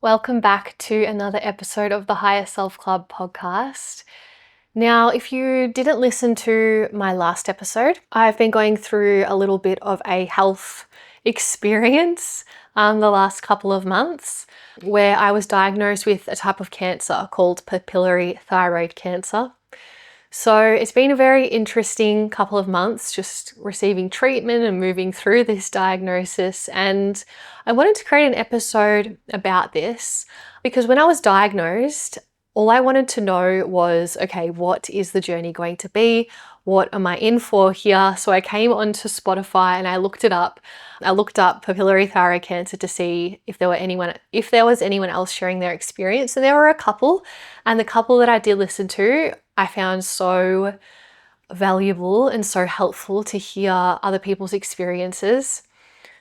Welcome back to another episode of the Higher Self Club podcast. Now, if you didn't listen to my last episode, I've been going through a little bit of a health experience the last couple of months where I was diagnosed with a type of cancer called papillary thyroid cancer. So it's been a very interesting couple of months just receiving treatment and moving through this diagnosis. And I wanted to create an episode about this because when I was diagnosed, all I wanted to know was, okay, what is the journey going to be? What am I in for here? So I came onto Spotify and I looked it up. I looked up papillary thyroid cancer to see if there was anyone else sharing their experience. And there were a couple. And the couple that I did listen to, I found so valuable and so helpful to hear other people's experiences.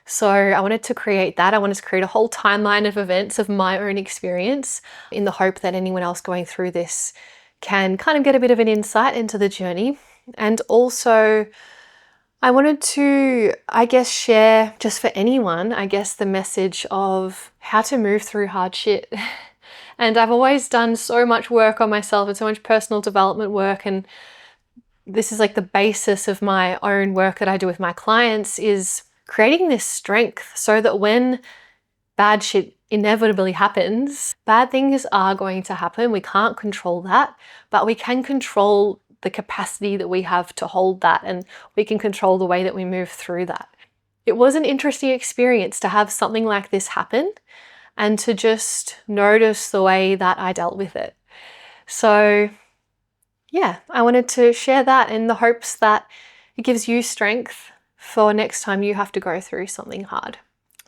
So I wanted to create that. I wanted to create a whole timeline of events of my own experience in the hope that anyone else going through this can kind of get a bit of an insight into the journey. And also I wanted to, share just for anyone, the message of how to move through hard shit. And I've always done so much work on myself and so much personal development work. And this is like the basis of my own work that I do with my clients, is creating this strength so that when bad shit inevitably happens, bad things are going to happen. We can't control that, but we can control the capacity that we have to hold that, and we can control the way that we move through that. It was an interesting experience to have something like this happen and to just notice the way that I dealt with it. So yeah, I wanted to share that in the hopes that it gives you strength for next time you have to go through something hard.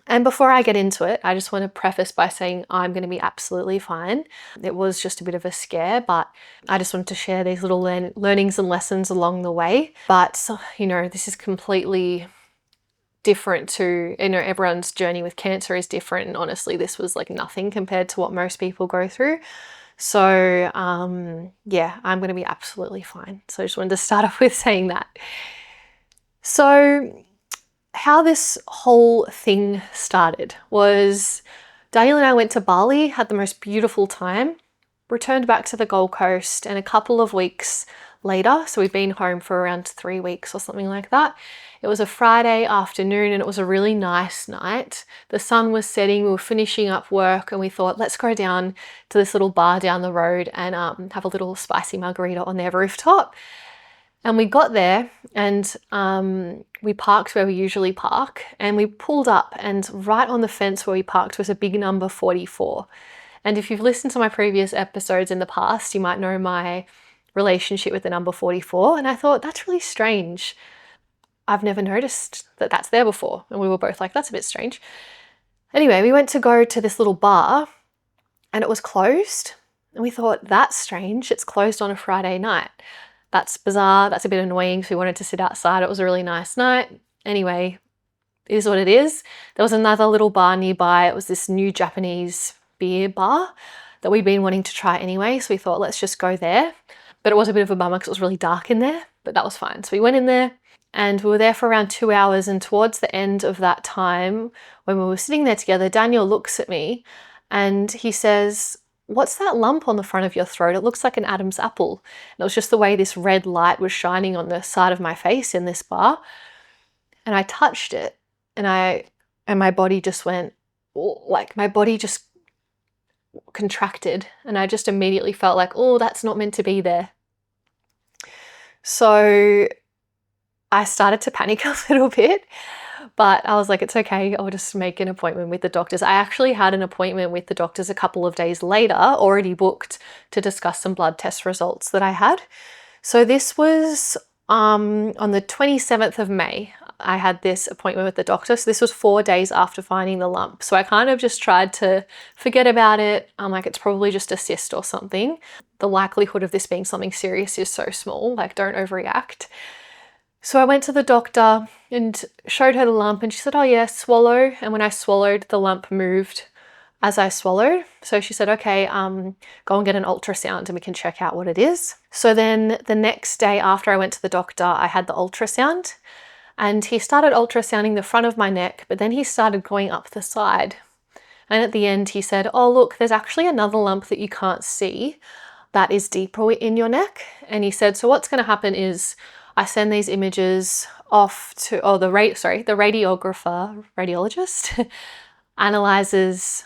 And before I get into it, I just want to preface by saying I'm going to be absolutely fine. It was just a bit of a scare, but I just wanted to share these little learnings and lessons along the way. But, this is completely different to, everyone's journey with cancer is different. And honestly, this was like nothing compared to what most people go through. So, I'm going to be absolutely fine. So I just wanted to start off with saying that. So how this whole thing started was Daniel and I went to Bali, had the most beautiful time, returned back to the Gold Coast, and a couple of weeks later, so we'd been home for around 3 weeks or something like that. It was a Friday afternoon and it was a really nice night. The sun was setting, we were finishing up work, and we thought, let's go down to this little bar down the road and have a little spicy margarita on their rooftop. And we got there and we parked where we usually park, and we pulled up, and right on the fence where we parked was a big number 44. And if you've listened to my previous episodes in the past, you might know my relationship with the number 44. And I thought, that's really strange. I've never noticed that that's there before. And we were both like, that's a bit strange. Anyway, we went to go to this little bar and it was closed. And we thought, that's strange. It's closed on a Friday night. That's bizarre. That's a bit annoying. So we wanted to sit outside. It was a really nice night. Anyway, it is what it is. There was another little bar nearby. It was this new Japanese beer bar that we'd been wanting to try anyway. So we thought, let's just go there. But it was a bit of a bummer because it was really dark in there, but that was fine. So we went in there and we were there for around 2 hours. And towards the end of that time, when we were sitting there together, Daniel looks at me and he says, what's that lump on the front of your throat? It looks like an Adam's apple. And it was just the way this red light was shining on the side of my face in this bar. And I touched it and my body just went, like my body just contracted. And I just immediately felt like, oh, that's not meant to be there. So I started to panic a little bit. But I was like, it's okay, I'll just make an appointment with the doctors. I actually had an appointment with the doctors a couple of days later, already booked, to discuss some blood test results that I had. So this was on the 27th of May. I had this appointment with the doctor. So this was 4 days after finding the lump. So I kind of just tried to forget about it. I'm like, it's probably just a cyst or something. The likelihood of this being something serious is so small, like don't overreact. So I went to the doctor and showed her the lump and she said, oh yeah, swallow. And when I swallowed, the lump moved as I swallowed. So she said, okay, go and get an ultrasound and we can check out what it is. So then the next day after I went to the doctor, I had the ultrasound, and he started ultrasounding the front of my neck, but then he started going up the side. And at the end he said, oh look, there's actually another lump that you can't see that is deeper in your neck. And he said, so what's going to happen is I send these images off to, the radiologist analyzes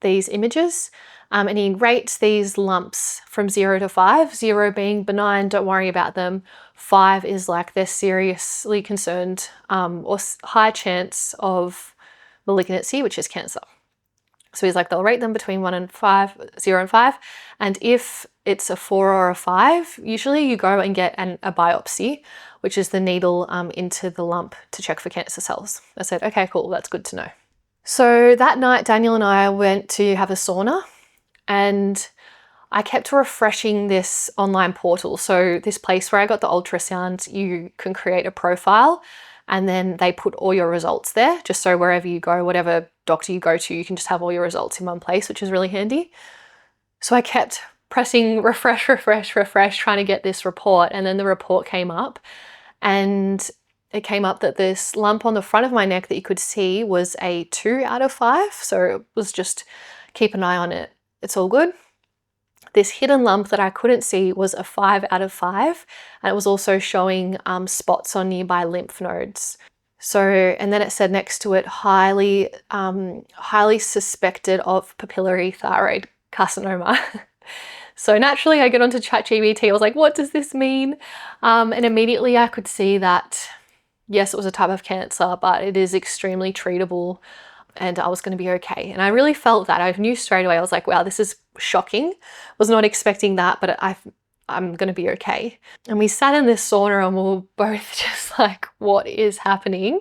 these images, and he rates these lumps from 0 to 5, 0 being benign, don't worry about them. 5 is like they're seriously concerned, or high chance of malignancy, which is cancer. So he's like, they'll rate them between 0 and 5. And if it's a 4 or a 5, usually you go and get a biopsy, which is the needle into the lump to check for cancer cells. I said, okay, cool, that's good to know. So that night, Daniel and I went to have a sauna, and I kept refreshing this online portal. So this place where I got the ultrasound, you can create a profile and then they put all your results there, just so wherever you go, whatever doctor you go to, you can just have all your results in one place, which is really handy. So I kept pressing refresh, trying to get this report. And then the report came up, and it came up that this lump on the front of my neck that you could see was a 2 out of 5. So it was just keep an eye on it. It's all good. This hidden lump that I couldn't see was a 5 out of 5. And it was also showing spots on nearby lymph nodes. So, and then it said next to it, highly suspected of papillary thyroid carcinoma. So naturally I get onto ChatGPT. I was like, what does this mean? And immediately I could see that, yes, it was a type of cancer, but it is extremely treatable and I was going to be okay. And I really felt that. I knew straight away. I was like, wow, this is shocking. Was not expecting that, but I'm going to be okay. And we sat in this sauna and we were both just like, what is happening?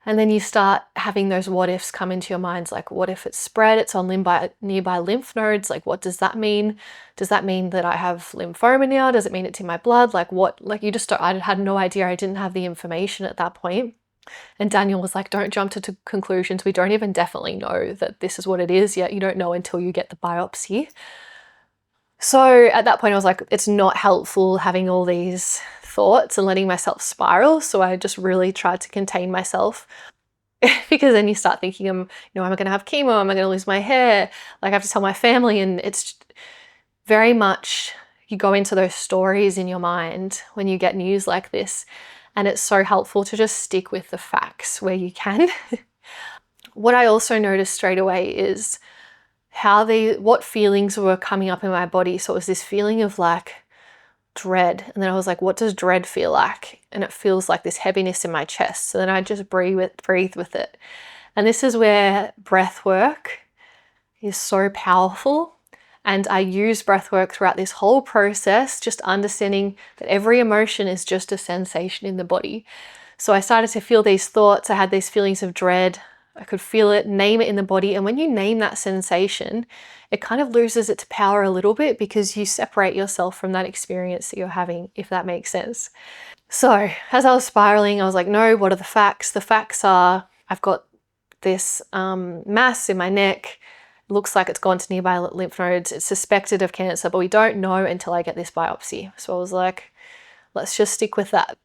And then you start having those what ifs come into your minds, like, what if it's spread, it's on nearby lymph nodes? Like, what does that mean? Does that mean that I have lymphoma now? Does it mean it's in my blood? Like what, like you just, I had no idea. I didn't have the information at that point. And Daniel was like, don't jump to conclusions. We don't even definitely know that this is what it is yet. You don't know until you get the biopsy. So at that point I was like, it's not helpful having all these thoughts and letting myself spiral. So I just really tried to contain myself because then you start thinking, am I going to have chemo? Am I going to lose my hair? Like I have to tell my family. And it's very much, you go into those stories in your mind when you get news like this. And it's so helpful to just stick with the facts where you can. What I also noticed straight away is what feelings were coming up in my body. So it was this feeling of like dread. And then I was like, what does dread feel like? And it feels like this heaviness in my chest. So then I just breathe with it. And this is where breath work is so powerful. And I use breath work throughout this whole process, just understanding that every emotion is just a sensation in the body. So I started to feel these thoughts. I had these feelings of dread. I could feel it, name it in the body. And when you name that sensation, it kind of loses its power a little bit because you separate yourself from that experience that you're having, if that makes sense. So as I was spiraling, I was like, no, what are the facts? The facts are, I've got this mass in my neck. It looks like it's gone to nearby lymph nodes. It's suspected of cancer, but we don't know until I get this biopsy. So I was like, let's just stick with that.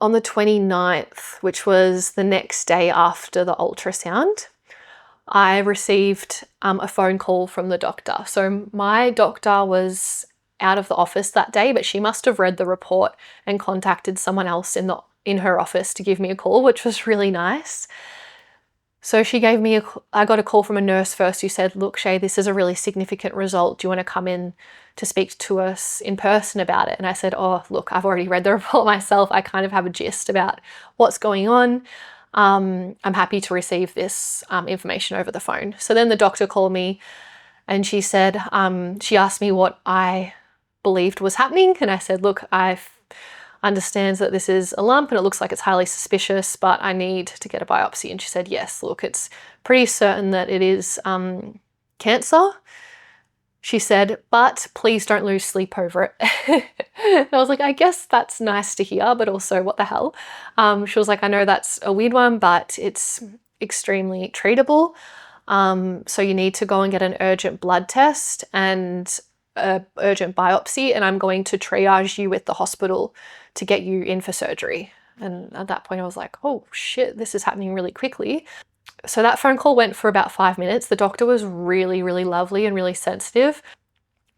On the 29th, which was the next day after the ultrasound, I received a phone call from the doctor. So my doctor was out of the office that day, but she must have read the report and contacted someone else in her office to give me a call, which was really nice. So she gave me I got a call from a nurse first who said, look, Shay, this is a really significant result. Do you want to come in to speak to us in person about it? And I said, oh, look, I've already read the report myself. I kind of have a gist about what's going on. I'm happy to receive this information over the phone. So then the doctor called me and she said, she asked me what I believed was happening. And I said, look, I understands that this is a lump and it looks like it's highly suspicious, but I need to get a biopsy. And she said, yes, look, it's pretty certain that it is cancer. She said, but please don't lose sleep over it. And I was like, I guess that's nice to hear, but also what the hell? She was like, I know that's a weird one, but it's extremely treatable. So you need to go and get an urgent blood test and an urgent biopsy, and I'm going to triage you with the hospital to get you in for surgery. And at that point I was like, oh shit, this is happening really quickly. So that phone call went for about 5 minutes. The doctor was really, really lovely and really sensitive.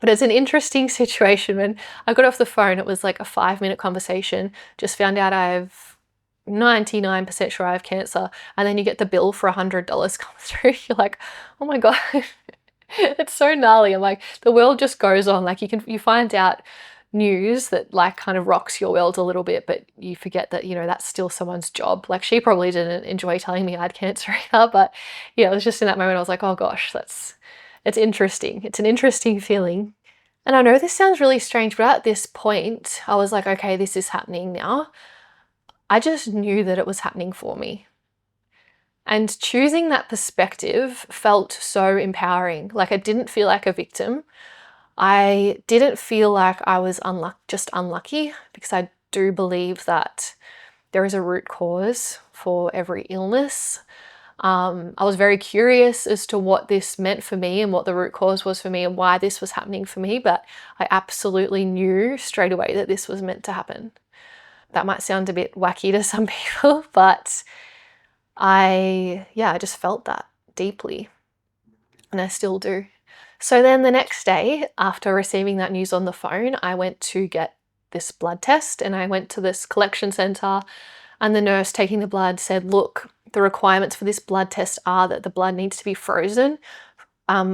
But it's an interesting situation. When I got off the phone, it was like a 5-minute conversation. Just found out I've 99% sure I have cancer. And then you get the bill for $100 come through. You're like, oh my God, it's so gnarly. I'm like, the world just goes on. Like you find out news that like kind of rocks your world a little bit, but you forget that, you know, that's still someone's job. Like she probably didn't enjoy telling me I had cancer either, but yeah, it was just in that moment I was like, oh gosh, it's interesting. It's an interesting feeling. And I know this sounds really strange, but at this point I was like, okay, this is happening now. I just knew that it was happening for me. And choosing that perspective felt so empowering. Like I didn't feel like a victim. I didn't feel like I was just unlucky, because I do believe that there is a root cause for every illness. I was very curious as to what this meant for me and what the root cause was for me and why this was happening for me, but I absolutely knew straight away that this was meant to happen. That might sound a bit wacky to some people, but I just felt that deeply, and I still do. So then the next day, after receiving that news on the phone, I went to get this blood test, and I went to this collection center, and the nurse taking the blood said, look, the requirements for this blood test are that the blood needs to be frozen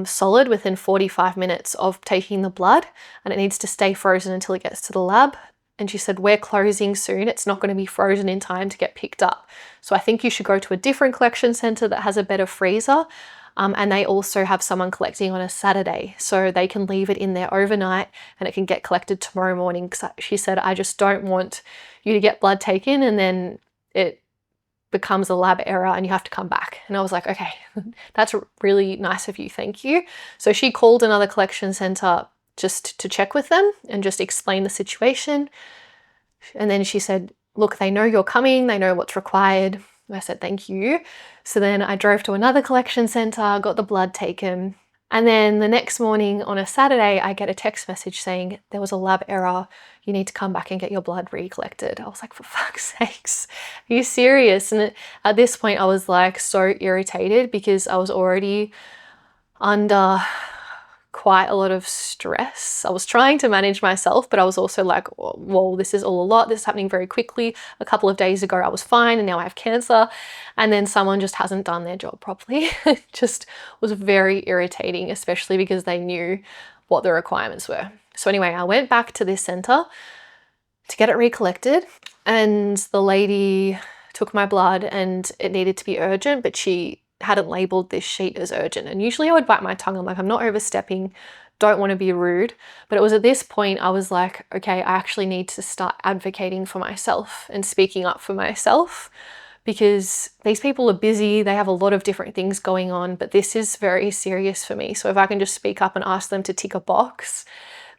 solid within 45 minutes of taking the blood, and it needs to stay frozen until it gets to the lab. And she said, we're closing soon. It's not going to be frozen in time to get picked up. So I think you should go to a different collection center that has a better freezer. And they also have someone collecting on a Saturday, so they can leave it in there overnight and it can get collected tomorrow morning. Because she said, I just don't want you to get blood taken and then it becomes a lab error and you have to come back. And I was like, okay, that's really nice of you. Thank you. So she called another collection center just to check with them and just explain the situation. And then she said, look, they know you're coming. They know what's required. I said, thank you. So then I drove to another collection center, got the blood taken. And then the next morning on a Saturday, I get a text message saying there was a lab error. You need to come back and get your blood recollected. I was like, for fuck's sakes, are you serious? And at this point I was like so irritated, because I was already under quite a lot of stress. I was trying to manage myself, but I was also like, whoa, this is all a lot. This is happening very quickly. A couple of days ago I was fine and now I have cancer. And then someone just hasn't done their job properly. It just was very irritating, especially because they knew what the requirements were. So anyway, I went back to this center to get it recollected, and the lady took my blood and it needed to be urgent, but she hadn't labeled this sheet as urgent. And usually I would bite my tongue. I'm like, I'm not overstepping, don't want to be rude. But it was at this point I was like, okay, I actually need to start advocating for myself and speaking up for myself, because these people are busy. They have a lot of different things going on, but this is very serious for me. So if I can just speak up and ask them to tick a box,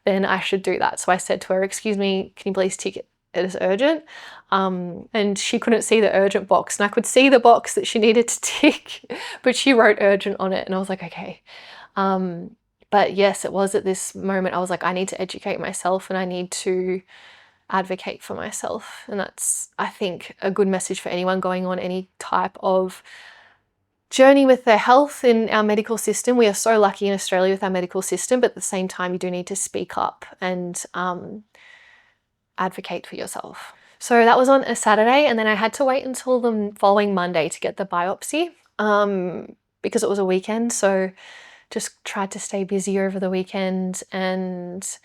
then I should do that. So I said to her, excuse me, can you please tick it as urgent? And she couldn't see the urgent box, and I could see the box that she needed to tick, but she wrote urgent on it, and I was like, okay. But yes, it was at this moment I was like, I need to educate myself and I need to advocate for myself. And that's, I think, a good message for anyone going on any type of journey with their health in our medical system. We are so lucky in Australia with our medical system, but at the same time you do need to speak up and advocate for yourself. So that was on a Saturday, and then I had to wait until the following Monday to get the biopsy because it was a weekend. So just tried to stay busy over the weekend, and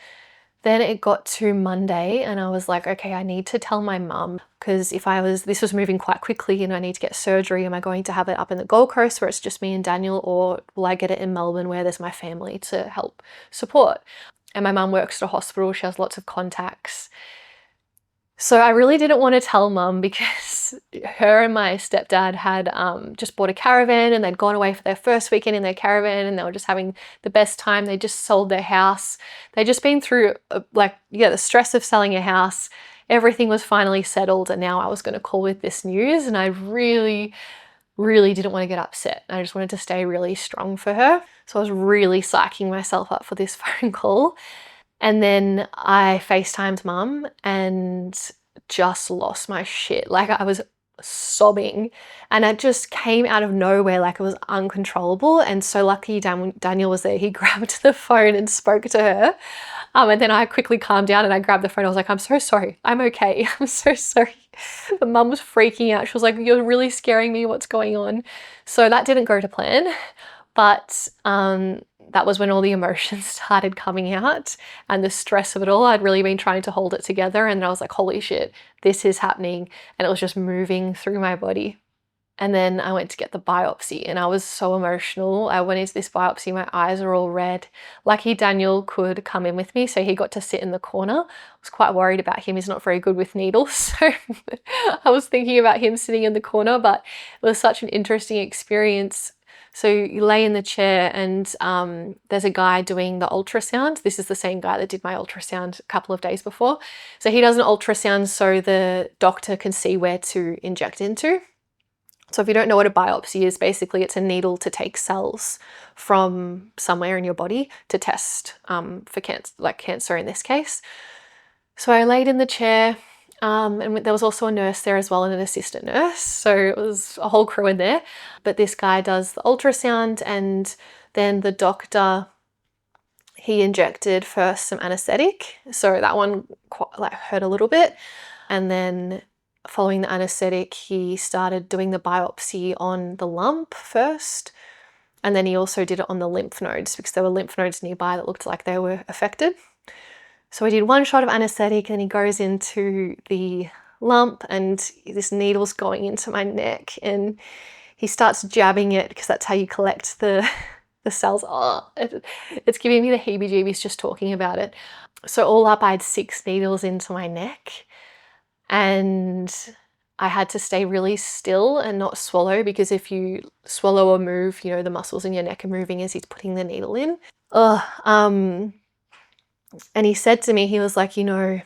then it got to Monday and I was like, okay, I need to tell my mum, because this was moving quite quickly and I need to get surgery. Am I going to have it up in the Gold Coast where it's just me and Daniel, or will I get it in Melbourne where there's my family to help support? And my mum works at a hospital. She has lots of contacts. So I really didn't want to tell mum, because her and my stepdad had just bought a caravan and they'd gone away for their first weekend in their caravan and they were just having the best time. They just sold their house. They'd just been through the stress of selling a house. Everything was finally settled, and now I was going to call with this news, and I really really didn't want to get upset. I just wanted to stay really strong for her. So I was really psyching myself up for this phone call. And then I FaceTimed mum and just lost my shit. Like, I was sobbing and it just came out of nowhere, like it was uncontrollable. And so lucky Daniel was there. He grabbed the phone and spoke to her. And then I quickly calmed down and I grabbed the phone. I was like, I'm so sorry. I'm okay. I'm so sorry. But mum was freaking out. She was like, you're really scaring me. What's going on? So that didn't go to plan. But that was when all the emotions started coming out and the stress of it all. I'd really been trying to hold it together, and I was like, holy shit, this is happening. And it was just moving through my body. And then I went to get the biopsy and I was so emotional. I went into this biopsy, my eyes are all red. Lucky Daniel could come in with me, so he got to sit in the corner. I was quite worried about him. He's not very good with needles. So I was thinking about him sitting in the corner, but it was such an interesting experience. So you lay in the chair and there's a guy doing the ultrasound. This is the same guy that did my ultrasound a couple of days before. So he does an ultrasound so the doctor can see where to inject into. So if you don't know what a biopsy is, basically it's a needle to take cells from somewhere in your body to test for cancer, like cancer in this case. So I laid in the chair and there was also a nurse there as well and an assistant nurse. So it was a whole crew in there. But this guy does the ultrasound and then the doctor, he injected first some anesthetic. So that one quite, hurt a little bit. And then following the anesthetic, he started doing the biopsy on the lump first. And then he also did it on the lymph nodes because there were lymph nodes nearby that looked like they were affected. So I did one shot of anesthetic and he goes into the lump and this needle's going into my neck and he starts jabbing it because that's how you collect the cells. Oh, it's giving me the heebie-jeebies just talking about it. So all up, I had 6 needles into my neck. And I had to stay really still and not swallow because if you swallow or move, you know, the muscles in your neck are moving as he's putting the needle in. And he said to me, he was like, you know,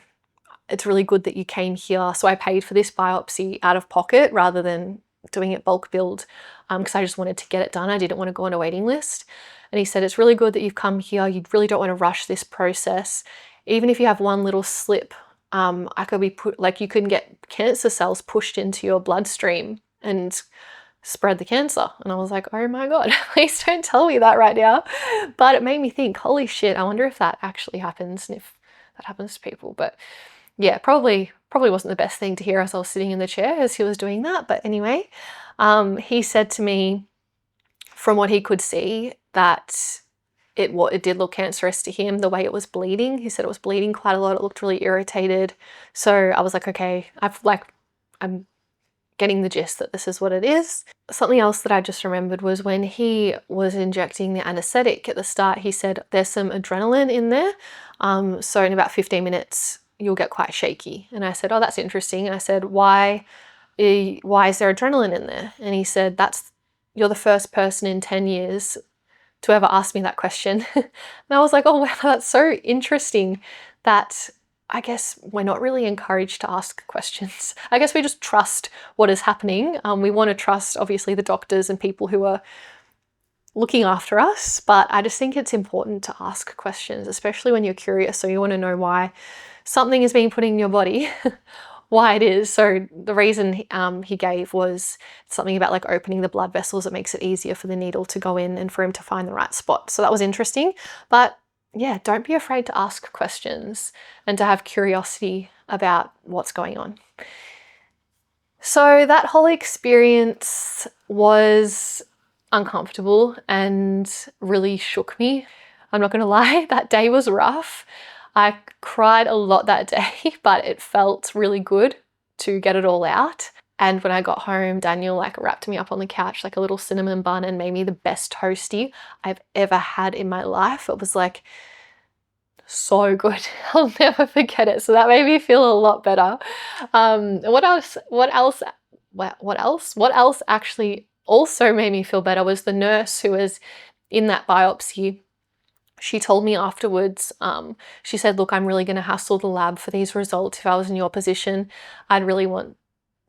it's really good that you came here. So I paid for this biopsy out of pocket rather than doing it bulk billed because I just wanted to get it done. I didn't want to go on a waiting list. And he said, it's really good that you've come here. You really don't want to rush this process. Even if you have one little slip, I could be you can get cancer cells pushed into your bloodstream and spread the cancer. And I was like, oh my God, please don't tell me that right now. But it made me think, holy shit, I wonder if that actually happens and if that happens to people. But yeah, probably wasn't the best thing to hear as I was sitting in the chair as he was doing that. But anyway, he said to me, from what he could see, that it did look cancerous to him, the way it was bleeding. He said it was bleeding quite a lot. It looked really irritated. So I was like, okay, I'm getting the gist that this is what it is. Something else that I just remembered was when he was injecting the anesthetic at the start, he said there's some adrenaline in there. So in about 15 minutes, you'll get quite shaky. And I said, oh, that's interesting. And I said, why is there adrenaline in there? And he said, you're the first person in 10 years to ever ask me that question. And I was like, oh wow, that's so interesting that I guess we're not really encouraged to ask questions. I guess we just trust what is happening. We want to trust obviously the doctors and people who are looking after us, but I just think it's important to ask questions, especially when you're curious. So you want to know why something is being put in your body, why it is. So the reason he gave was something about like opening the blood vessels. It makes it easier for the needle to go in and for him to find the right spot. So that was interesting. But yeah, don't be afraid to ask questions and to have curiosity about what's going on. So that whole experience was uncomfortable and really shook me. I'm not going to lie, that day was rough. I cried a lot that day, but it felt really good to get it all out. And when I got home, Daniel wrapped me up on the couch like a little cinnamon bun and made me the best toasty I've ever had in my life. It was so good. I'll never forget it. So that made me feel a lot better. What else actually also made me feel better was the nurse who was in that biopsy. She told me afterwards, she said, look, I'm really going to hassle the lab for these results. If I was in your position, I'd really want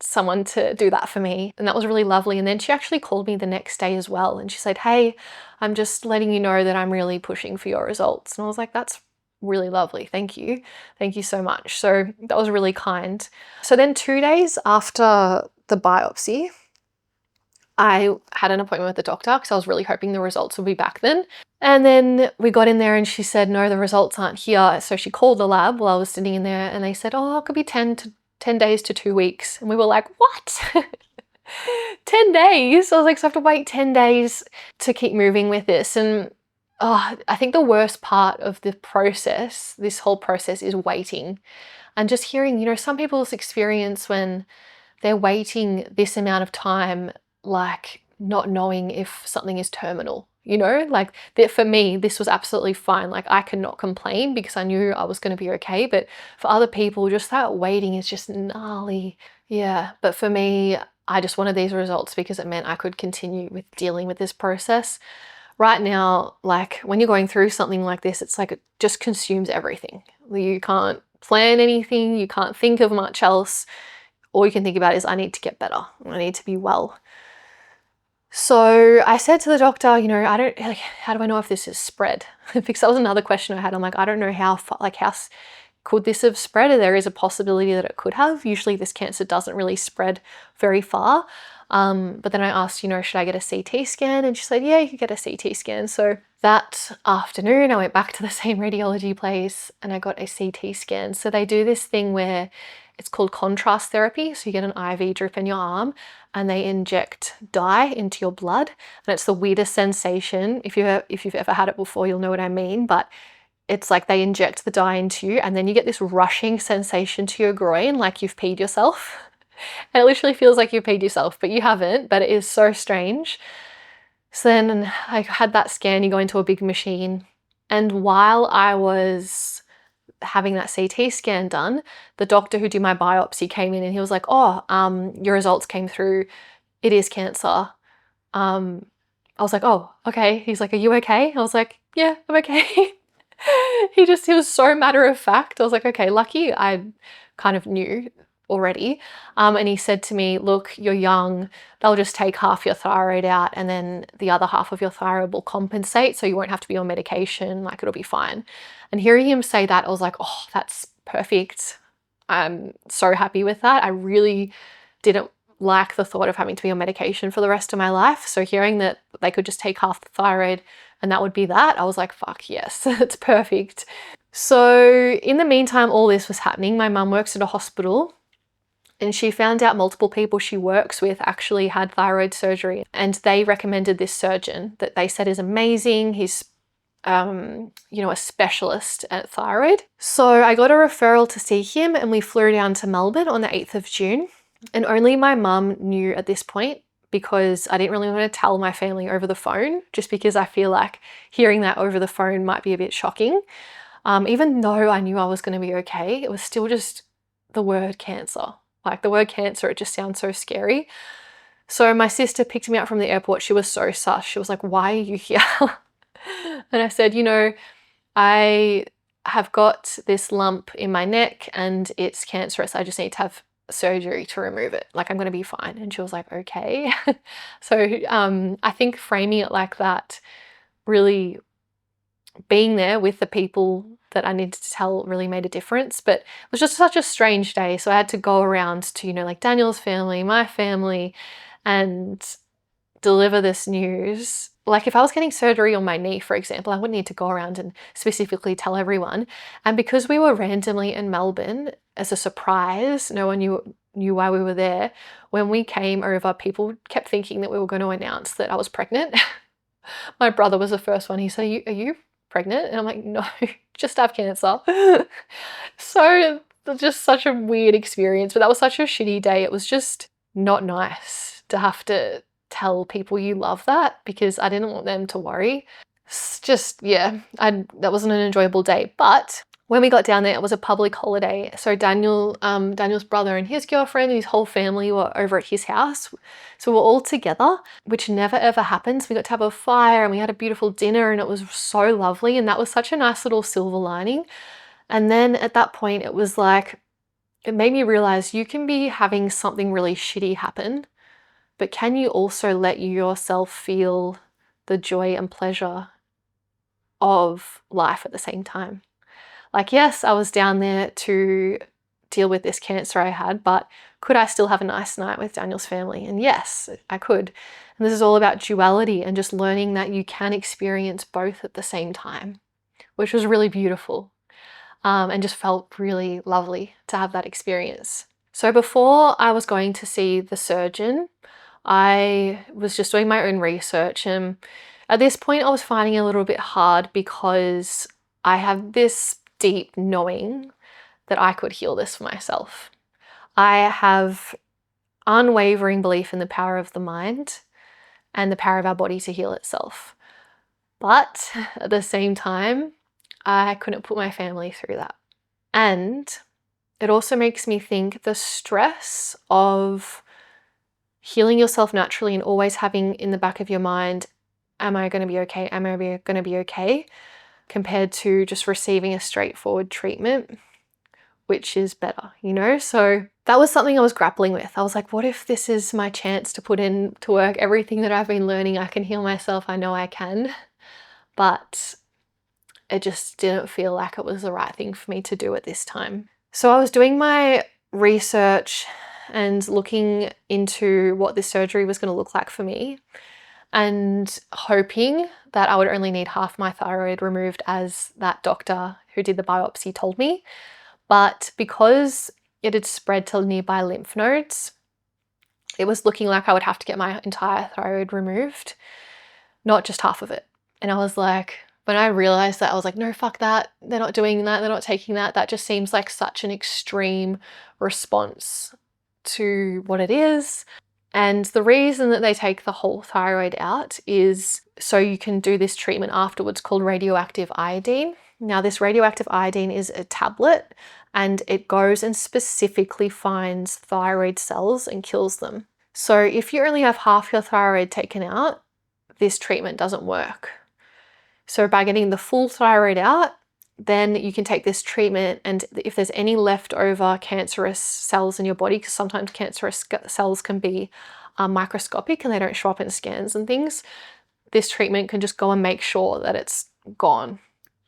someone to do that for me, and that was really lovely. And then she actually called me the next day as well, and she said, hey, I'm just letting you know that I'm really pushing for your results. And I was like, that's really lovely, thank you so much. So that was really kind. So then 2 days after the biopsy, I had an appointment with the doctor because I was really hoping the results would be back then. And then we got in there and she said, no, the results aren't here. So she called the lab while I was sitting in there, and they said, oh, it could be 10 days to 2 weeks. And we were like, what? 10 days? I was like, so I have to wait 10 days to keep moving with this. And I think the worst part of the process, this whole process, is waiting. And just hearing, you know, some people's experience when they're waiting this amount of time, like not knowing if something is terminal, you know, like that. For me, this was absolutely fine. Like I could not complain because I knew I was going to be okay. But for other people, just that waiting is just gnarly. Yeah. But for me, I just wanted these results because it meant I could continue with dealing with this process. Right now, like when you're going through something like this, it's like it just consumes everything. You can't plan anything. You can't think of much else. All you can think about is I need to get better. I need to be well. So I said to the doctor, you know, how do I know if this is spread? Because that was another question I had. I'm like, I don't know how could this have spread? There is a possibility that it could have. Usually this cancer doesn't really spread very far. But then I asked, you know, should I get a CT scan? And she said, yeah, you could get a CT scan. So that afternoon, I went back to the same radiology place and I got a CT scan. So they do this thing where it's called contrast therapy. So you get an IV drip in your arm and they inject dye into your blood. And it's the weirdest sensation. If you've ever had it before, you'll know what I mean. But it's like they inject the dye into you and then you get this rushing sensation to your groin, like you've peed yourself. And it literally feels like you peed yourself, but you haven't, but it is so strange. So then I had that scan, you go into a big machine. And while I was having that CT scan done, the doctor who did my biopsy came in and he was like, oh, your results came through. It is cancer. I was like, oh, okay. He's like, are you okay? I was like, yeah, I'm okay. He was so matter of fact. I was like, okay, lucky I kind of knew already. And he said to me, look, you're young, they'll just take half your thyroid out and then the other half of your thyroid will compensate, so you won't have to be on medication, like it'll be fine. And hearing him say that, I was like, oh, that's perfect. I'm so happy with that. I really didn't like the thought of having to be on medication for the rest of my life. So hearing that they could just take half the thyroid and that would be that, I was like, fuck yes, it's perfect. So in the meantime, all this was happening. My mum works at a hospital and she found out multiple people she works with actually had thyroid surgery, and they recommended this surgeon that they said is amazing. He's, you know, a specialist at thyroid. So I got a referral to see him and we flew down to Melbourne on the 8th of June. And only my mum knew at this point because I didn't really want to tell my family over the phone, just because I feel like hearing that over the phone might be a bit shocking. Even though I knew I was going to be okay, it was still just the word cancer. Like the word cancer, it just sounds so scary. So my sister picked me up from the airport. She was so sus. She was like, why are you here? And I said, you know, I have got this lump in my neck and it's cancerous. I just need to have surgery to remove it. Like I'm going to be fine. And she was like, okay. So I think framing it like that, really being there with the people that I needed to tell really made a difference. But it was just such a strange day. So I had to go around to, you know, like Daniel's family, my family, and deliver this news. Like if I was getting surgery on my knee, for example, I wouldn't need to go around and specifically tell everyone. And because we were randomly in Melbourne as a surprise, no one knew why we were there. When we came over, people kept thinking that we were going to announce that I was pregnant. My brother was the first one. He said, are you pregnant? And I'm like, no, just have cancer. So just such a weird experience, but that was such a shitty day. It was just not nice to have to tell people you love that, because I didn't want them to worry. It's just, yeah, that wasn't an enjoyable day. But when we got down there, it was a public holiday. So Daniel's brother and his girlfriend and his whole family were over at his house. So we're all together, which never ever happens. We got to have a fire and we had a beautiful dinner and it was so lovely. And that was such a nice little silver lining. And then at that point, it was like, it made me realize you can be having something really shitty happen, but can you also let yourself feel the joy and pleasure of life at the same time? Like, yes, I was down there to deal with this cancer I had, but could I still have a nice night with Daniel's family? And yes, I could. And this is all about duality and just learning that you can experience both at the same time, which was really beautiful, and just felt really lovely to have that experience. So before I was going to see the surgeon, I was just doing my own research, and at this point I was finding it a little bit hard because I have this deep knowing that I could heal this for myself. I have unwavering belief in the power of the mind and the power of our body to heal itself. But at the same time, I couldn't put my family through that. And it also makes me think the stress of healing yourself naturally and always having in the back of your mind, am I going to be okay? Am I going to be okay? Compared to just receiving a straightforward treatment, which is better, you know? So that was something I was grappling with. I was like, what if this is my chance to put in to work everything that I've been learning? I can heal myself. I know I can. But it just didn't feel like it was the right thing for me to do at this time. So I was doing my research and looking into what this surgery was going to look like for me, and hoping that I would only need half my thyroid removed, as that doctor who did the biopsy told me. But because it had spread to nearby lymph nodes, it was looking like I would have to get my entire thyroid removed, not just half of it. And I was like, when I realized that, I was like, no, fuck that. They're not doing that. They're not taking that. That just seems like such an extreme response to what it is. And the reason that they take the whole thyroid out is so you can do this treatment afterwards called radioactive iodine. Now, this radioactive iodine is a tablet, and it goes and specifically finds thyroid cells and kills them. So if you only have half your thyroid taken out, this treatment doesn't work. So by getting the full thyroid out, then you can take this treatment, and if there's any leftover cancerous cells in your body, because sometimes cancerous cells can be microscopic and they don't show up in scans and things, this treatment can just go and make sure that it's gone.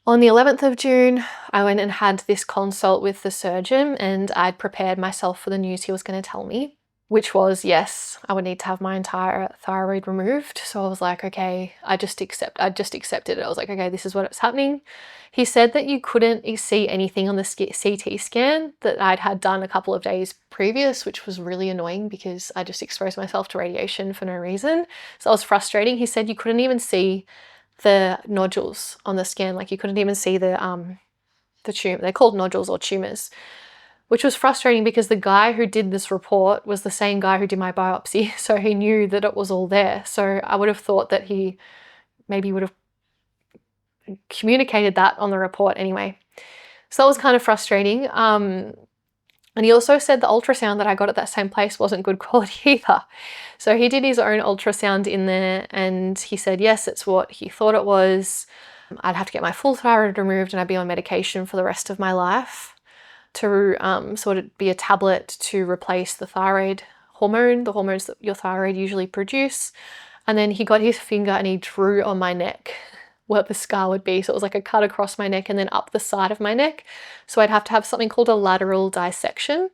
On the 11th of June, I went and had this consult with the surgeon, and I'd prepared myself for the news he was going to tell me, which was, yes, I would need to have my entire thyroid removed. So I was like, okay, I just accepted it. I was like, okay, this is what's happening. He said that you couldn't see anything on the CT scan that I'd had done a couple of days previous, which was really annoying because I just exposed myself to radiation for no reason. So that was frustrating. He said you couldn't even see the nodules on the scan. Like, you couldn't even see the tumor. They're called nodules or tumors, which was frustrating because the guy who did this report was the same guy who did my biopsy. So he knew that it was all there. So I would have thought that he maybe would have communicated that on the report anyway. So that was kind of frustrating. And he also said the ultrasound that I got at that same place wasn't good quality either. So he did his own ultrasound in there, and he said, yes, it's what he thought it was. I'd have to get my full thyroid removed, and I'd be on medication for the rest of my life to sort of be a tablet to replace the thyroid hormone, the hormones that your thyroid usually produce. And then he got his finger and he drew on my neck what the scar would be. So it was like a cut across my neck and then up the side of my neck. So I'd have to have something called a lateral dissection,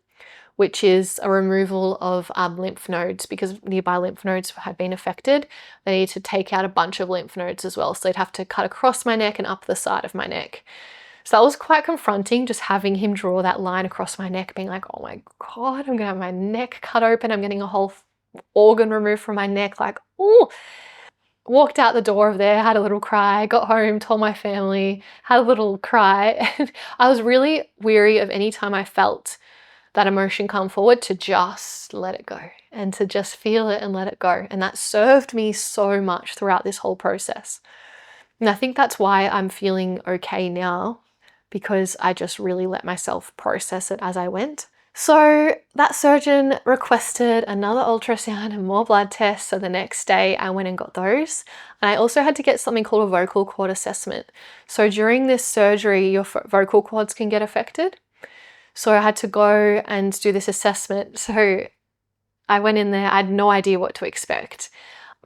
which is a removal of lymph nodes, because nearby lymph nodes had been affected. They needed to take out a bunch of lymph nodes as well. So they'd have to cut across my neck and up the side of my neck. So that was quite confronting, just having him draw that line across my neck, being like, oh my God, I'm gonna have my neck cut open. I'm getting a whole organ removed from my neck. Like, oh. Walked out the door of there, had a little cry, got home, told my family, had a little cry. And I was really weary of any time I felt that emotion come forward to just let it go and to just feel it and let it go. And that served me so much throughout this whole process. And I think that's why I'm feeling okay now, because I just really let myself process it as I went. So that surgeon requested another ultrasound and more blood tests. So the next day I went and got those. And I also had to get something called a vocal cord assessment. So during this surgery, your vocal cords can get affected. So I had to go and do this assessment. So I went in there, I had no idea what to expect.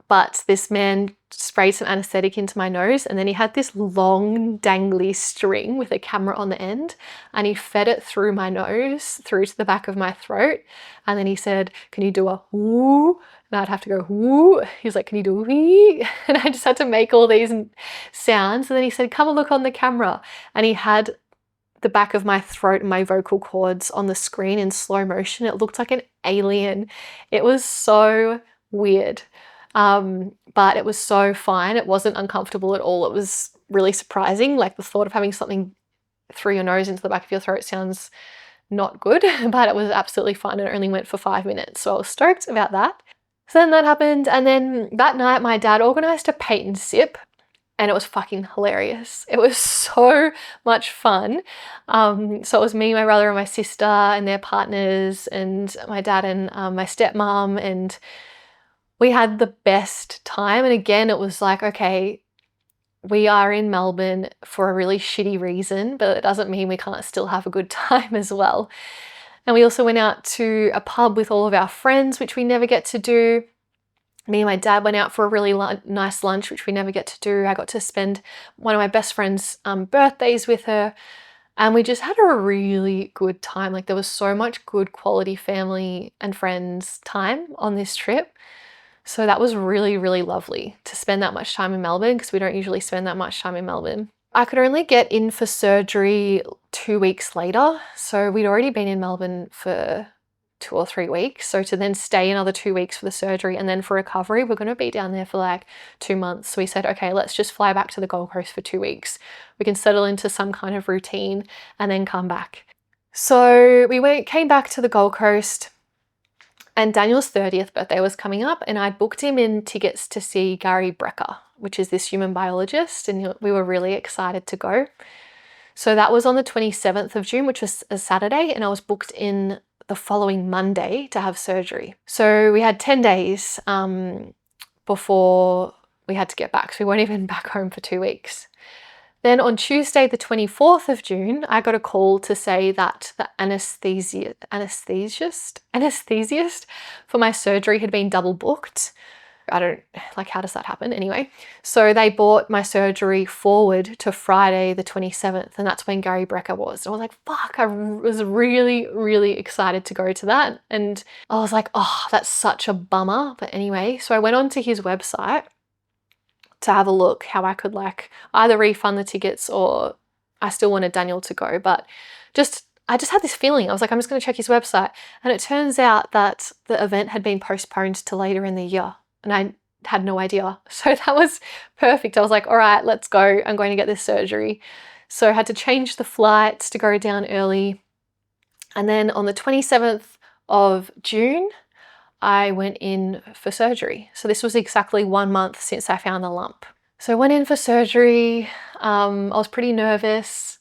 But this man sprayed some anesthetic into my nose, and then he had this long dangly string with a camera on the end, and he fed it through my nose, through to the back of my throat. And then he said, "Can you do a woo?" And I'd have to go woo. He was like, "Can you do a wee?" And I just had to make all these sounds. And then he said, "Come and look on the camera." And he had the back of my throat and my vocal cords on the screen in slow motion. It looked like an alien. It was so weird. But it was so fine. It wasn't uncomfortable at all. It was really surprising. Like the thought of having something through your nose into the back of your throat sounds not good, but it was absolutely fine. It only went for 5 minutes. So I was stoked about that. So then that happened. And then that night my dad organized a paint and sip, and it was fucking hilarious. It was so much fun. So it was me, my brother and my sister and their partners, and my dad and my stepmom, and we had the best time. And again, it was like, okay, we are in Melbourne for a really shitty reason, but it doesn't mean we can't still have a good time as well. And we also went out to a pub with all of our friends, which we never get to do. Me and my dad went out for a really nice lunch, which we never get to do. I got to spend one of my best friend's birthdays with her, and we just had a really good time. Like there was so much good quality family and friends time on this trip. So that was really, really lovely to spend that much time in Melbourne, because we don't usually spend that much time in Melbourne. I could only get in for surgery 2 weeks later. So we'd already been in Melbourne for 2 or 3 weeks. So to then stay another 2 weeks for the surgery and then for recovery, we're going to be down there for like 2 months. So we said, okay, let's just fly back to the Gold Coast for 2 weeks. We can settle into some kind of routine and then come back. So we came back to the Gold Coast, and Daniel's 30th birthday was coming up, and I'd booked him in tickets to see Gary Brecker, which is this human biologist, and we were really excited to go. So that was on the 27th of June, which was a Saturday, and I was booked in the following Monday to have surgery. So we had 10 days before we had to get back, so we weren't even back home for 2 weeks. Then on Tuesday, the 24th of June, I got a call to say that the anesthesiast for my surgery had been double booked. How does that happen? Anyway, so they brought my surgery forward to Friday, the 27th, and that's when Gary Brecker was. And I was like, fuck, I was really, really excited to go to that. And I was like, oh, that's such a bummer. But anyway, so I went onto his website to have a look how I could like either refund the tickets, or I still wanted Daniel to go, but I just had this feeling. I was like, I'm just going to check his website. And it turns out that the event had been postponed to later in the year, and I had no idea. So that was perfect. I was like, all right, let's go. I'm going to get this surgery. So I had to change the flights to go down early. And then on the 27th of June, I went in for surgery. So this was exactly 1 month since I found the lump. So I went in for surgery. I was pretty nervous,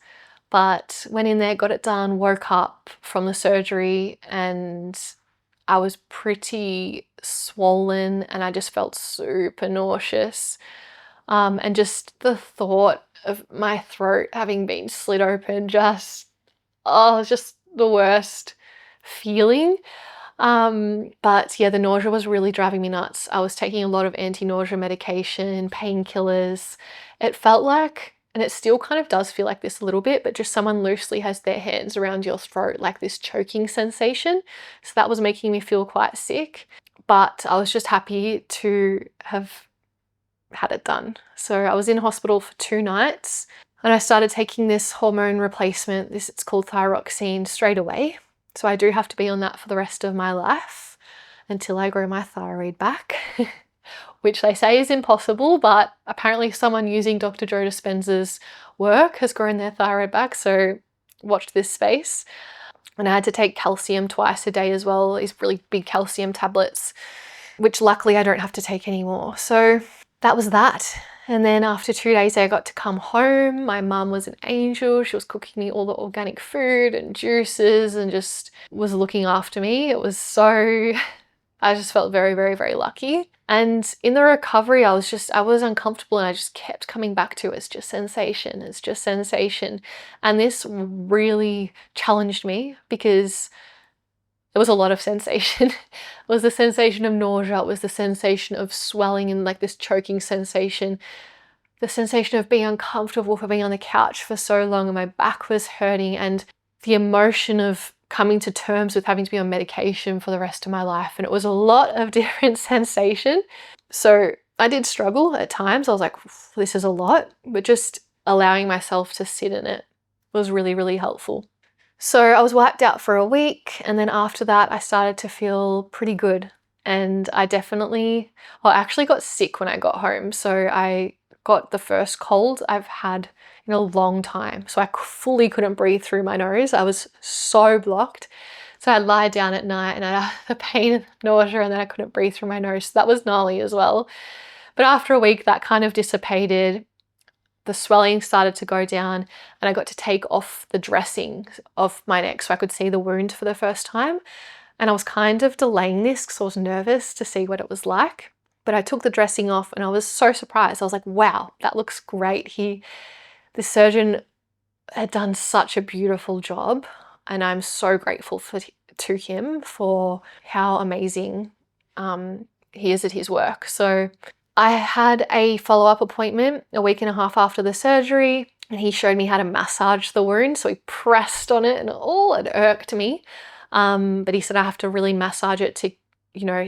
but went in there, got it done, woke up from the surgery, and I was pretty swollen, and I just felt super nauseous. And just the thought of my throat having been slit open it was just the worst feeling. But yeah, the nausea was really driving me nuts. I was taking a lot of anti-nausea medication, painkillers. It felt like, and it still kind of does feel like this a little bit, but just someone loosely has their hands around your throat, like this choking sensation. So that was making me feel quite sick, but I was just happy to have had it done. So I was in hospital for 2 nights, and I started taking this hormone replacement. It's called thyroxine, straight away. So I do have to be on that for the rest of my life until I grow my thyroid back, which they say is impossible, but apparently someone using Dr. Joe Dispenza's work has grown their thyroid back, so watch this space. And I had to take calcium twice a day as well, these really big calcium tablets, which luckily I don't have to take anymore. So that was that. And then after 2 days, I got to come home. My mum was an angel. She was cooking me all the organic food and juices and just was looking after me. I I just felt very, very, very lucky. And in the recovery, I was uncomfortable, and I just kept coming back to it's just sensation, it's just sensation. And this really challenged me because it was a lot of sensation. It was the sensation of nausea, it was the sensation of swelling and like this choking sensation, the sensation of being uncomfortable for being on the couch for so long and my back was hurting, and the emotion of coming to terms with having to be on medication for the rest of my life. And it was a lot of different sensation. So I did struggle at times. I was like, this is a lot, but just allowing myself to sit in it was really, really helpful. So I was wiped out for a week, and then after that I started to feel pretty good. And I actually got sick when I got home. So I got the first cold I've had in a long time. So I fully couldn't breathe through my nose. I was so blocked. So I'd lie down at night and I'd have the pain and nausea, and then I couldn't breathe through my nose. So that was gnarly as well. But after a week, that kind of dissipated. The swelling started to go down, and I got to take off the dressing of my neck so I could see the wound for the first time. And I was kind of delaying this because I was nervous to see what it was like. But I took the dressing off and I was so surprised. I was like, wow, that looks great. The surgeon had done such a beautiful job, and I'm so grateful to him for how amazing he is at his work. So I had a follow-up appointment a week and a half after the surgery, and he showed me how to massage the wound. So he pressed on it and it irked me. But he said I have to really massage it to,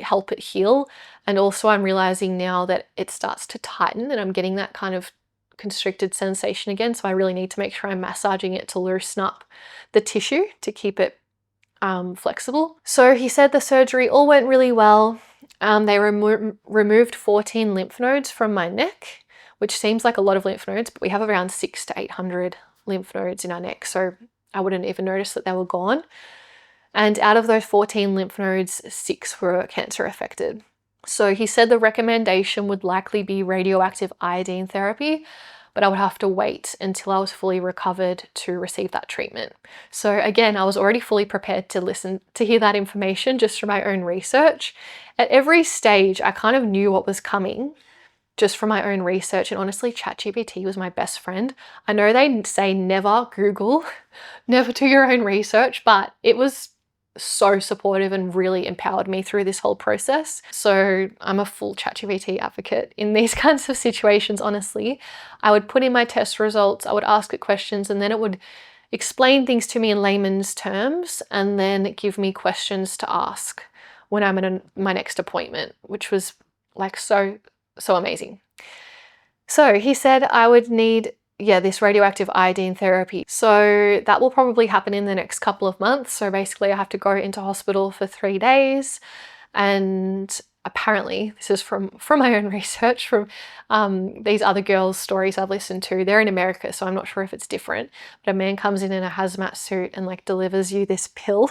help it heal. And also I'm realizing now that it starts to tighten and I'm getting that kind of constricted sensation again. So I really need to make sure I'm massaging it to loosen up the tissue to keep it flexible. So he said the surgery all went really well. They removed 14 lymph nodes from my neck, which seems like a lot of lymph nodes, but we have around 600 to 800 lymph nodes in our neck. So I wouldn't even notice that they were gone. And out of those 14 lymph nodes, 6 were cancer affected. So he said the recommendation would likely be radioactive iodine therapy, but I would have to wait until I was fully recovered to receive that treatment. So again, I was already fully prepared to hear that information just from my own research. At every stage, I kind of knew what was coming just from my own research. And honestly, ChatGPT was my best friend. I know they say never Google, never do your own research, but it was so supportive and really empowered me through this whole process. So I'm a full ChatGPT advocate in these kinds of situations, honestly. I would put in my test results, I would ask it questions, and then it would explain things to me in layman's terms and then give me questions to ask when I'm at my next appointment, which was like so amazing. So he said I would need this radioactive iodine therapy. So that will probably happen in the next couple of months. So basically I have to go into hospital for 3 days. And apparently, this is from my own research, from these other girls' stories I've listened to. They're in America, so I'm not sure if it's different. But a man comes in a hazmat suit and like delivers you this pill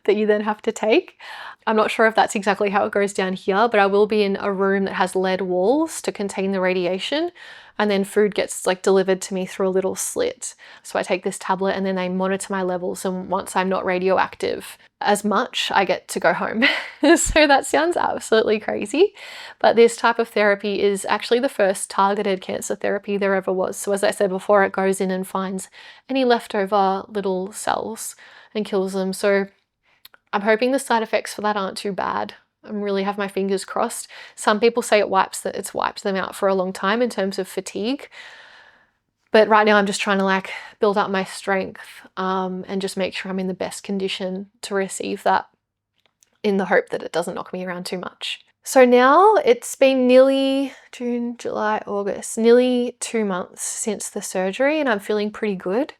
that you then have to take. I'm not sure if that's exactly how it goes down here, but I will be in a room that has lead walls to contain the radiation, and then food gets like delivered to me through a little slit. So I take this tablet and then they monitor my levels, and once I'm not radioactive as much, I get to go home. So that sounds absolutely crazy, but this type of therapy is actually the first targeted cancer therapy there ever was. So as I said before, it goes in and finds any leftover little cells and kills them. So I'm hoping the side effects for that aren't too bad. I really have my fingers crossed. Some people say it's wiped them out for a long time in terms of fatigue. But right now I'm just trying to like build up my strength and just make sure I'm in the best condition to receive that, in the hope that it doesn't knock me around too much. So now it's been nearly June, July, August, nearly 2 months since the surgery, and I'm feeling pretty good.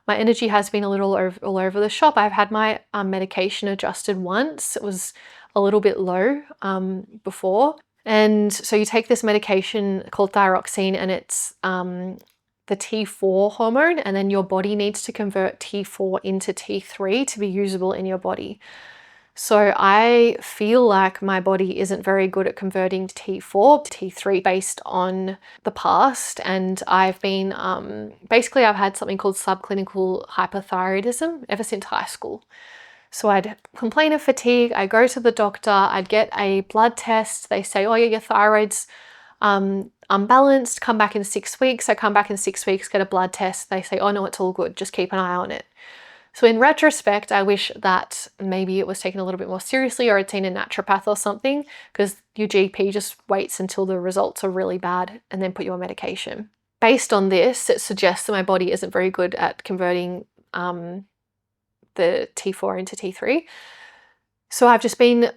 My energy has been a little all over the shop. I've had my medication adjusted once. It was a little bit low before. And so you take this medication called thyroxine, and it's the T4 hormone, and then your body needs to convert T4 into T3 to be usable in your body. So I feel like my body isn't very good at converting T4 to T3 based on the past. And I've been, basically I've had something called subclinical hyperthyroidism ever since high school. So I'd complain of fatigue, I'd go to the doctor, I'd get a blood test. They say, oh yeah, your thyroid's unbalanced, come back in 6 weeks. I come back in 6 weeks, get a blood test. They say, oh no, it's all good, just keep an eye on it. So in retrospect, I wish that maybe it was taken a little bit more seriously, or I'd seen a naturopath or something, because your GP just waits until the results are really bad and then put you on medication. Based on this, it suggests that my body isn't very good at converting the T4 into T3. So I've just been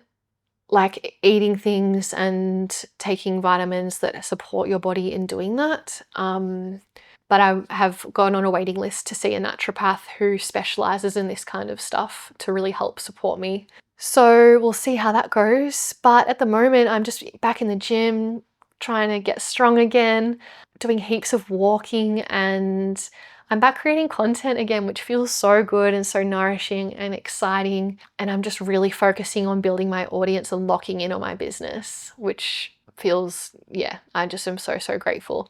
like eating things and taking vitamins that support your body in doing that. But I have gone on a waiting list to see a naturopath who specializes in this kind of stuff to really help support me. So we'll see how that goes. But at the moment, I'm just back in the gym, trying to get strong again, doing heaps of walking, and I'm back creating content again, which feels so good and so nourishing and exciting. And I'm just really focusing on building my audience and locking in on my business, which feels, yeah, I just am so, so grateful.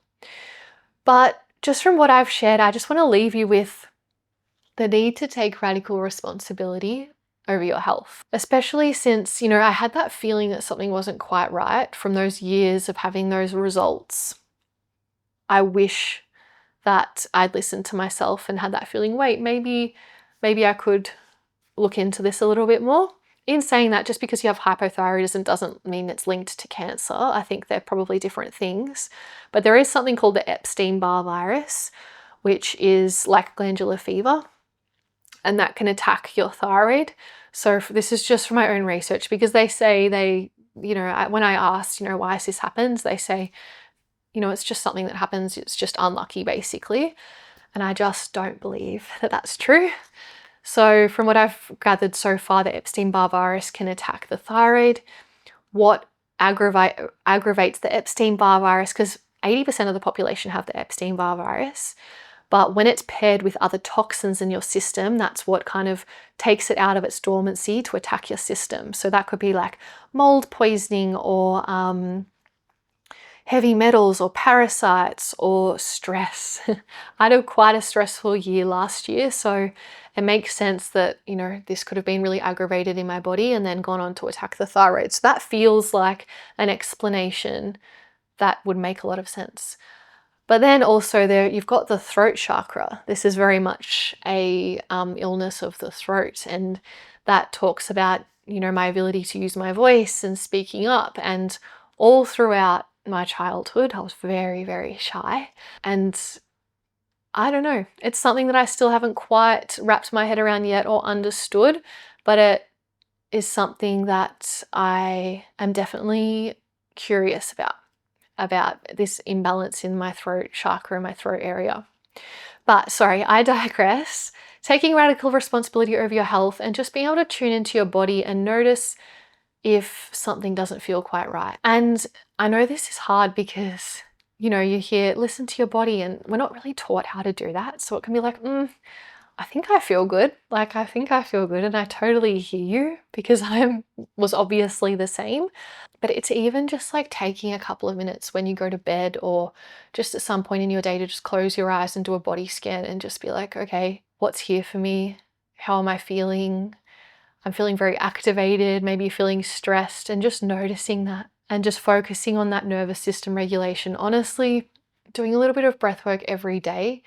But just from what I've shared, I just want to leave you with the need to take radical responsibility over your health, especially since, I had that feeling that something wasn't quite right from those years of having those results. I wish that I'd listened to myself and had that feeling, wait, maybe I could look into this a little bit more. In saying that, just because you have hypothyroidism doesn't mean it's linked to cancer. I think they're probably different things. But there is something called the Epstein-Barr virus, which is like glandular fever, and that can attack your thyroid. So this is just from my own research, because they say when I asked, why has this happened, they say, it's just something that happens. It's just unlucky, basically. And I just don't believe that that's true. So from what I've gathered so far, the Epstein-Barr virus can attack the thyroid. What aggravates the Epstein-Barr virus, because 80% of the population have the Epstein-Barr virus, but when it's paired with other toxins in your system, that's what kind of takes it out of its dormancy to attack your system. So that could be like mold poisoning, or heavy metals, or parasites, or stress. I had quite a stressful year last year, so it makes sense that, this could have been really aggravated in my body and then gone on to attack the thyroid. So that feels like an explanation that would make a lot of sense. But then also you've got the throat chakra. This is very much a illness of the throat, and that talks about, my ability to use my voice and speaking up. And all throughout my childhood, I was very, very shy, and I don't know, it's something that I still haven't quite wrapped my head around yet or understood, but it is something that I am definitely curious about this imbalance in my throat chakra, my throat area. But sorry, I digress. Taking radical responsibility over your health and just being able to tune into your body and notice if something doesn't feel quite right. And I know this is hard because, you hear, listen to your body, and we're not really taught how to do that. So it can be like, I think I feel good. I think I feel good, and I totally hear you, because I was obviously the same. But it's even just like taking a couple of minutes when you go to bed, or just at some point in your day, to just close your eyes and do a body scan and just be like, okay, what's here for me? How am I feeling? I'm feeling very activated, maybe feeling stressed, and just noticing that and just focusing on that nervous system regulation. Honestly, doing a little bit of breath work every day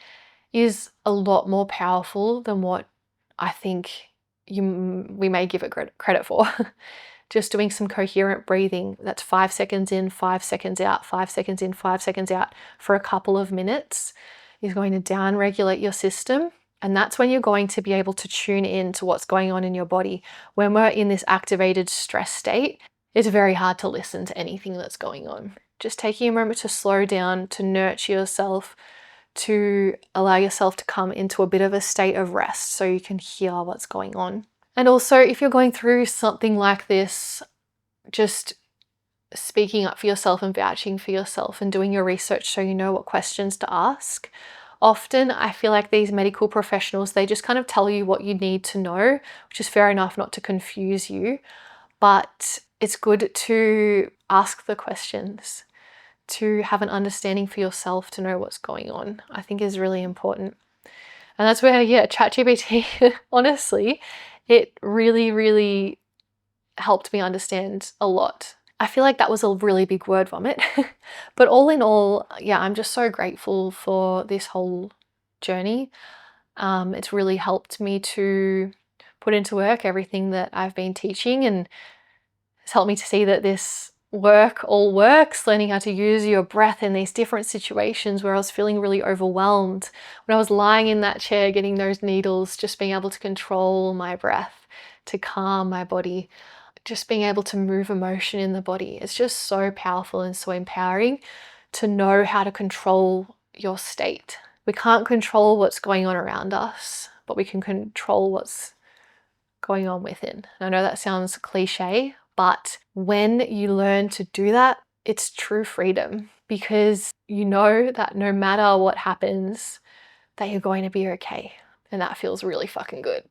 is a lot more powerful than what I think we may give it credit for. Just doing some coherent breathing, that's 5 seconds in, 5 seconds out, 5 seconds in, 5 seconds out for a couple of minutes is going to down-regulate your system. And that's when you're going to be able to tune in to what's going on in your body. When we're in this activated stress state, it's very hard to listen to anything that's going on. Just taking a moment to slow down, to nurture yourself, to allow yourself to come into a bit of a state of rest so you can hear what's going on. And also, if you're going through something like this, just speaking up for yourself and vouching for yourself and doing your research so you know what questions to ask. Often I feel like these medical professionals, they just kind of tell you what you need to know, which is fair enough, not to confuse you, but it's good to ask the questions, to have an understanding for yourself, to know what's going on, I think is really important. And that's where, ChatGPT honestly It really, really helped me understand a lot. I feel like that was a really big word vomit. But all in all, yeah, I'm just so grateful for this whole journey. It's really helped me to put into work everything that I've been teaching, and it's helped me to see that this work all works, learning how to use your breath in these different situations where I was feeling really overwhelmed. When I was lying in that chair getting those needles, just being able to control my breath, to calm my body, just being able to move emotion in the body. It's just so powerful and so empowering to know how to control your state. We can't control what's going on around us, but we can control what's going on within. I know that sounds cliche, but when you learn to do that, it's true freedom, because you know that no matter what happens, that you're going to be okay. And that feels really fucking good.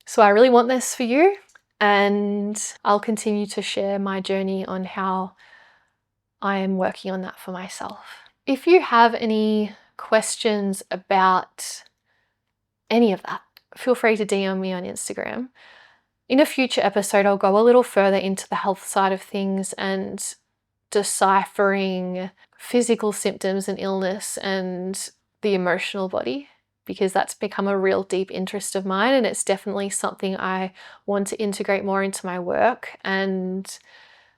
So I really want this for you, and I'll continue to share my journey on how I am working on that for myself. If you have any questions about any of that, feel free to DM me on Instagram. In a future episode, I'll go a little further into the health side of things and deciphering physical symptoms and illness and the emotional body, because that's become a real deep interest of mine, and it's definitely something I want to integrate more into my work, and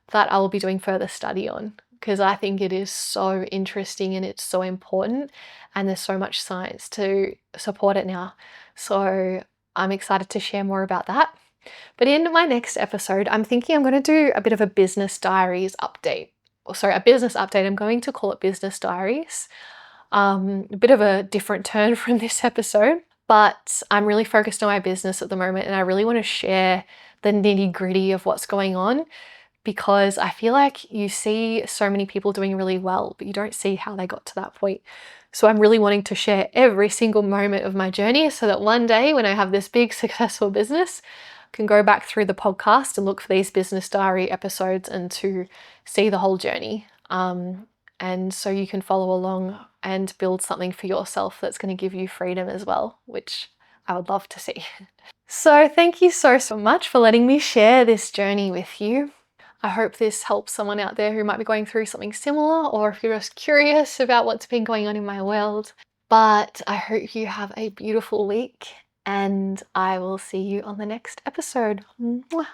that I will be doing further study on, because I think it is so interesting and it's so important, and there's so much science to support it now. So I'm excited to share more about that. But in my next episode, I'm thinking I'm going to do a bit of a business diaries update. A business update. I'm going to call it business diaries. A bit of a different turn from this episode, but I'm really focused on my business at the moment, and I really want to share the nitty-gritty of what's going on, because I feel like you see so many people doing really well, but you don't see how they got to that point. So I'm really wanting to share every single moment of my journey, so that one day when I have this big successful business, I can go back through the podcast and look for these business diary episodes and to see the whole journey. And so you can follow along and build something for yourself that's going to give you freedom as well, which I would love to see. So thank you so much for letting me share this journey with you. I hope this helps someone out there who might be going through something similar, or if you're just curious about what's been going on in my world. But I hope you have a beautiful week, and I will see you on the next episode. Mwah.